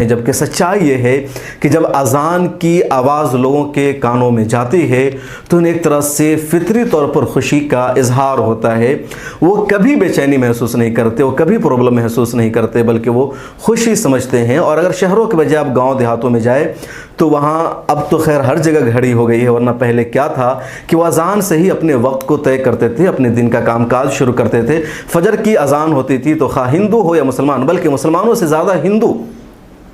जबकि सच्चाई ये है कि जब अज़ान की आवाज़ लोगों के कानों में जाती है तो उन्हें एक तरह से फितरी तौर पर खुशी का इजहार होता है। वो कभी बेचैनी महसूस नहीं करते, वो कभी प्रॉब्लम महसूस नहीं करते, बल्कि वो खुशी समझते हैं। और अगर शहरों के बजाय आप गांव देहातों में जाए तो वहाँ अब तो खैर हर जगह घड़ी हो गई है, वरना पहले क्या था कि वो अज़ान से ही अपने वक्त को तय करते थे, अपने दिन का कामकाज शुरू करते थे। फजर की अज़ान होती थी तो खा हिंदू हो या मुसलमान, बल्कि मुसलमानों से ज़्यादा हिंदू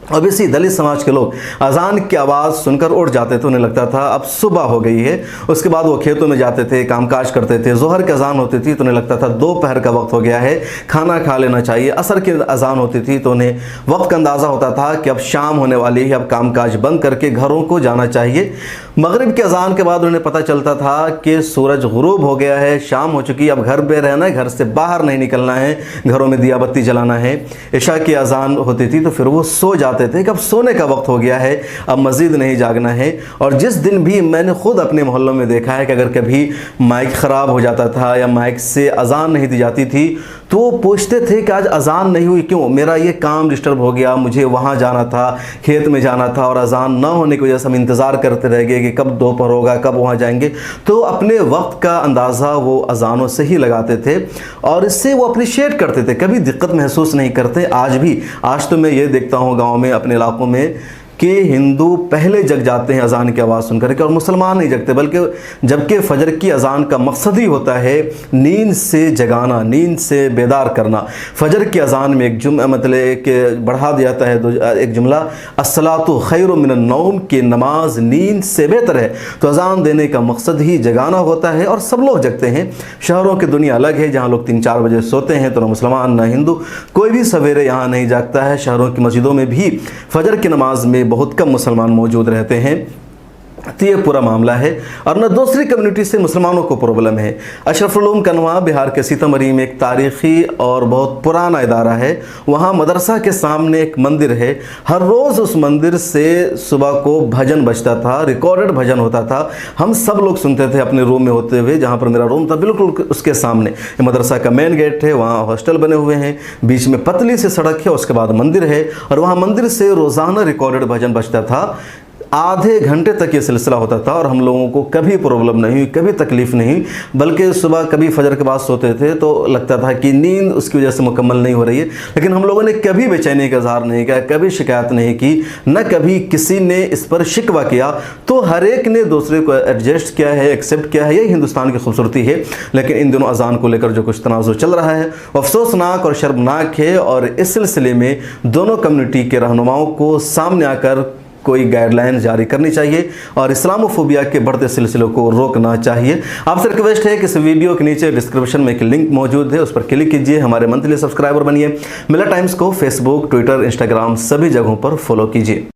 अब इसी दलित समाज के लोग अज़ान की आवाज़ सुनकर उठ जाते थे। उन्हें लगता था अब सुबह हो गई है। उसके बाद वो खेतों में जाते थे, कामकाज करते थे। ज़ोहर की अज़ान होती थी तो उन्हें लगता था दोपहर का वक्त हो गया है, खाना खा लेना चाहिए। असर की अज़ान होती थी तो उन्हें वक्त का अंदाज़ा होता था कि अब शाम होने वाली है, अब कामकाज बंद करके घरों को जाना चाहिए। मगरिब की अज़ान के बाद उन्हें पता चलता था कि सूरज गुरूब हो गया है, शाम हो चुकी, अब घर पे रहना है, घर से बाहर नहीं निकलना है, घरों में दिया बत्ती जलाना है। इशा की अज़ान होती थी तो फिर वो सो जाते थे कि अब सोने का वक्त हो गया है, अब मज़ीद नहीं जागना है। और जिस दिन भी मैंने खुद अपने मोहल्लों में देखा है कि अगर कभी माइक ख़राब हो जाता था या माइक से अज़ान नहीं दी जाती थी तो वो पूछते थे कि आज अज़ान नहीं हुई क्यों, मेरा ये काम डिस्टर्ब हो गया, मुझे वहाँ जाना था, खेत में जाना था, और अज़ान ना होने की वजह से हम इंतज़ार करते रह गए कि कब दोपहर होगा, कब वहाँ जाएंगे। तो अपने वक्त का अंदाज़ा वो अज़ानों से ही लगाते थे और इससे वो अप्रिशिएट करते थे, कभी दिक्कत महसूस नहीं करते। आज भी, आज तो मैं ये देखता हूँ गाँव में, अपने इलाकों में, कि हिंदू पहले जग जाते हैं अज़ान की आवाज़ सुनकर के, और मुसलमान नहीं जगते। बल्कि जबकि फ़जर की अज़ान का मकसद ही होता है नींद से जगाना, नींद से बेदार करना। फ़जर की अज़ान में एक मतलब कि बढ़ा दिया जाता है एक जुमला, अस्सलातु खैरुम मिनन नौम, की नमाज नींद से बेहतर है। तो अज़ान देने का मकसद ही जगाना होता है और सब लोग जगते हैं। शहरों की दुनिया अलग है, जहाँ लोग 3-4 बजे सोते हैं, तो ना मुसलमान ना हिंदू, कोई भी सवेरे यहाँ नहीं जागता है। शहरों की मस्जिदों में भी फ़जर की नमाज में बहुत कम मुसलमान मौजूद रहते हैं। तो ये पूरा मामला है। और न दूसरी कम्युनिटी से मुसलमानों को प्रॉब्लम है। अशरफुल उलूम कन्वा बिहार के सीतामढ़ी में एक तारीख़ी और बहुत पुराना इदारा है। वहाँ मदरसा के सामने एक मंदिर है। हर रोज़ उस मंदिर से सुबह को भजन बजता था, रिकॉर्डेड भजन होता था। हम सब लोग सुनते थे अपने रूम में होते हुए, जहाँ पर मेरा रूम था बिल्कुल उसके सामने मदरसा का मेन गेट है, वहाँ हॉस्टल बने हुए हैं, बीच में पतली सी सड़क है, उसके बाद मंदिर है, और वहाँ मंदिर से रोज़ाना रिकॉर्डेड भजन बजता था। आधे घंटे तक ये सिलसिला होता था और हम लोगों को कभी प्रॉब्लम नहीं हुई, कभी तकलीफ़ नहीं। बल्कि सुबह कभी फजर के बाद सोते थे तो लगता था कि नींद उसकी वजह से मुकम्मल नहीं हो रही है, लेकिन हम लोगों ने कभी बेचैनी का इज़हार नहीं किया, कभी शिकायत नहीं की, न कभी किसी ने इस पर शिकवा किया। तो हर एक ने दूसरे को एडजस्ट किया है, एक्सेप्ट किया है। यही हिंदुस्तान की खूबसूरती है। लेकिन इन दिनों अज़ान को लेकर जो कुछ तनाज़ुर चल रहा है वो अफसोसनाक और शर्मनाक है, और इस सिलसिले में दोनों कम्युनिटी के रहनुमाओं को सामने आकर कोई गाइडलाइन जारी करनी चाहिए और इस्लामोफोबिया के बढ़ते सिलसिलों को रोकना चाहिए। आपसे रिक्वेस्ट है कि इस वीडियो के नीचे डिस्क्रिप्शन में एक लिंक मौजूद है, उस पर क्लिक कीजिए, हमारे मंथली सब्सक्राइबर बनिए। मिला टाइम्स को फेसबुक, ट्विटर, इंस्टाग्राम सभी जगहों पर फॉलो कीजिए।